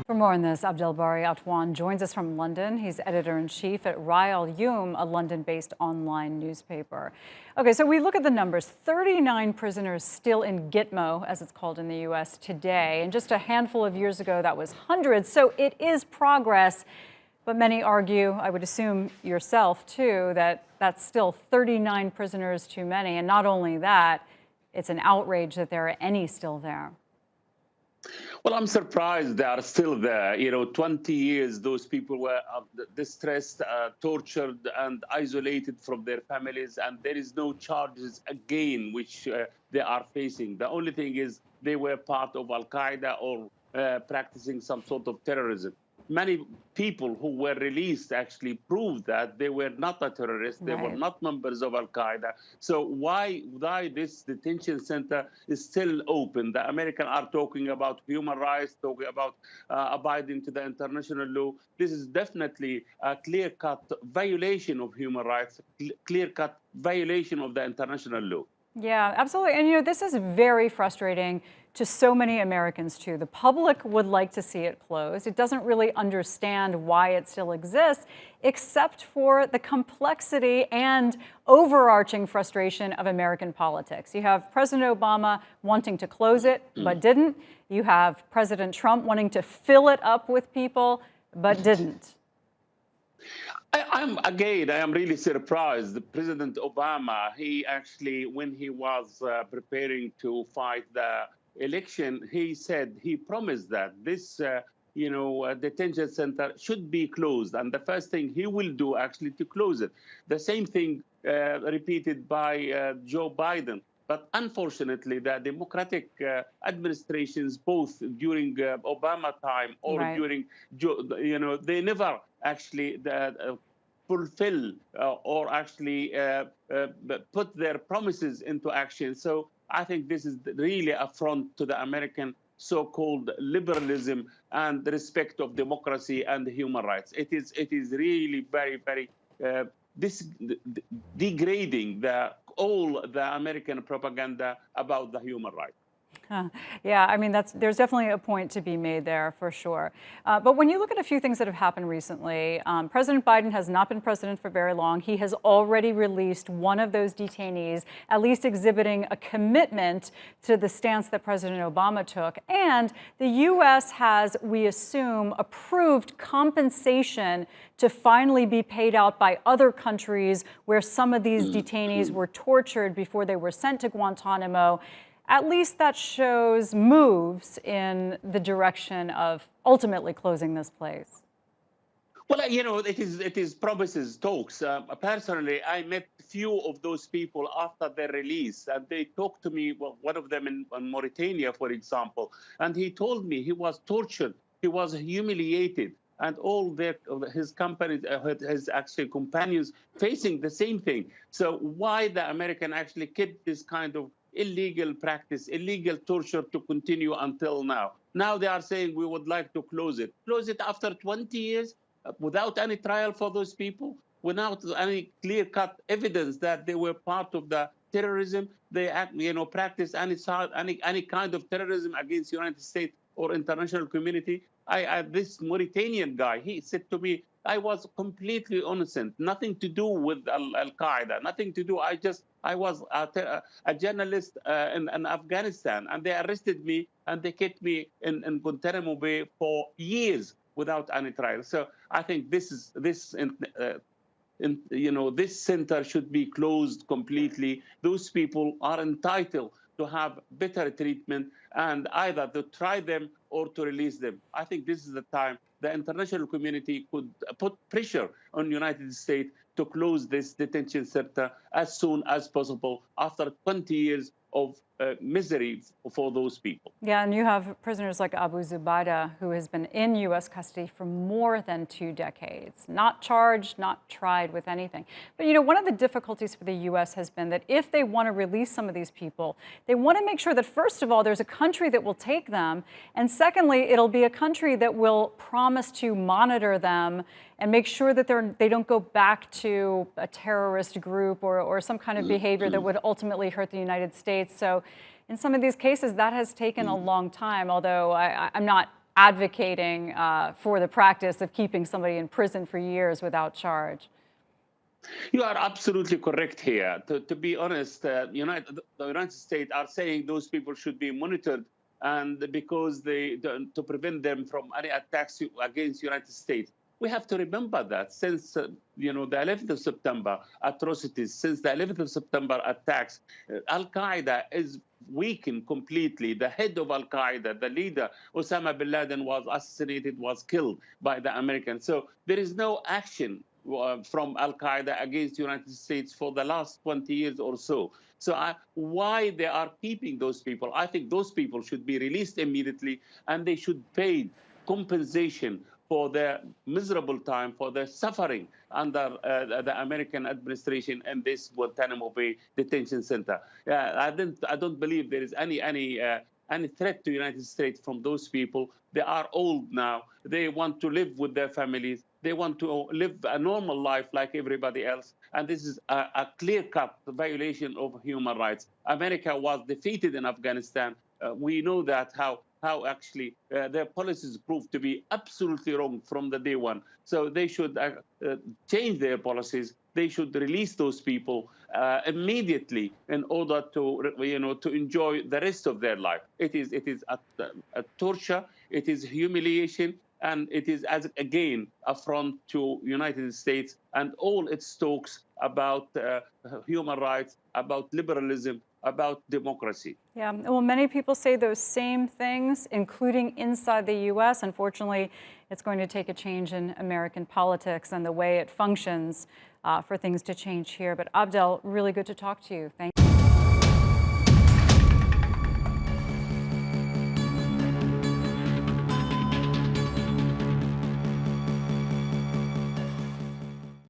For more on this, Abdel Bari Atwan joins us from London. He's editor-in-chief at al-Youm, a London-based online newspaper. Okay, so we look at the numbers. 39 prisoners still in Gitmo, as it's called in the U.S. today. And just a handful of years ago, that was hundreds. So it is progress. But many argue, I would assume yourself too, that that's still 39 prisoners too many. And not only that, it's an outrage that there are any still there. Well, I'm surprised they are still there. 20 years, those people were distressed, tortured, and isolated from their families, and there is no charges again which they are facing. The only thing is they were part of Al-Qaeda or practicing some sort of terrorism. Many people who were released actually proved that they were not a terrorist, they were not members of Al-Qaeda. So why this detention center is still open? The Americans are talking about human rights, talking about abiding to the international law. This is definitely a clear-cut violation of human rights, clear-cut violation of the international law. Yeah, absolutely. And this is very frustrating to so many Americans too. The public would like to see it closed. It doesn't really understand why it still exists, except for the complexity and overarching frustration of American politics. You have President Obama wanting to close it, but didn't. You have President Trump wanting to fill it up with people, but didn't. I am really surprised. President Obama, he actually, when he was preparing to fight the election, he promised that this, detention center should be closed. And the first thing he will do actually to close it. The same thing repeated by Joe Biden. But unfortunately, the Democratic administrations, both during Obama time or during, they never actually fulfill or actually put their promises into action. So I think this is really an affront to the American so-called liberalism and the respect of democracy and human rights. It is really very, very degrading all the American propaganda about the human rights. Yeah, I mean, there's definitely a point to be made there for sure. But when you look at a few things that have happened recently, President Biden has not been president for very long. He has already released one of those detainees, at least exhibiting a commitment to the stance that President Obama took. And the U.S. has, we assume, approved compensation to finally be paid out by other countries where some of these detainees were tortured before they were sent to Guantanamo. At least that shows moves in the direction of ultimately closing this place. Well, it is promises, talks. Personally, I met few of those people after their release, and they talked to me. Well, one of them in Mauritania, for example, and he told me he was tortured, he was humiliated, and all his companies, his actually companions, facing the same thing. So why the American actually kept this kind of illegal practice, illegal torture to continue until now? Now they are saying we would like to close it. Close it after 20 years without any trial for those people, without any clear-cut evidence that they were part of the terrorism. They practice any kind of terrorism against the United States or international community. This Mauritanian guy, he said to me, I was completely innocent, nothing to do with Al-Qaeda, nothing to do. I was a journalist in Afghanistan, and they arrested me and they kept me in Guantanamo Bay for years without any trial. So I think this center should be closed completely. Those people are entitled to have better treatment, and either to try them or to release them. I think this is the time the international community could put pressure on the United States to close this detention center as soon as possible after 20 years of misery for those people. Yeah, and you have prisoners like Abu Zubaydah, who has been in U.S. custody for more than 2 decades, not charged, not tried with anything. But one of the difficulties for the U.S. has been that if they want to release some of these people, they want to make sure that, first of all, there's a country that will take them, and secondly, it'll be a country that will promise to monitor them and make sure that they don't go back to a terrorist group or some kind of behavior that would ultimately hurt the United States. So in some of these cases, that has taken a long time, although I'm not advocating for the practice of keeping somebody in prison for years without charge. You are absolutely correct here. To be honest, the United States are saying those people should be monitored, and because to prevent them from any attacks against the United States. We have to remember that since the 11th of September atrocities, since the 11th of September attacks, Al Qaeda is weakened completely. The head of Al Qaeda, the leader Osama bin Laden, was assassinated, was killed by the Americans. So there is no action from Al Qaeda against the United States for the last 20 years or so. So why they are keeping those people? I think those people should be released immediately, and they should pay compensation for their miserable time, for their suffering under the American administration in this Guantanamo Bay detention center. I don't believe there is any threat to the United States from those people. They are old now. They want to live with their families. They want to live a normal life like everybody else. And this is a clear-cut violation of human rights. America was defeated in Afghanistan. We know that how actually their policies proved to be absolutely wrong from the day one. So they should change their policies. They should release those people immediately in order to enjoy the rest of their life. It is a torture. It is humiliation. And it is, again, affront to United States and all its talks about human rights, about liberalism, about democracy. Yeah, well, many people say those same things, including inside the U.S. Unfortunately, it's going to take a change in American politics and the way it functions for things to change here. But Abdel, really good to talk to you. Thank you.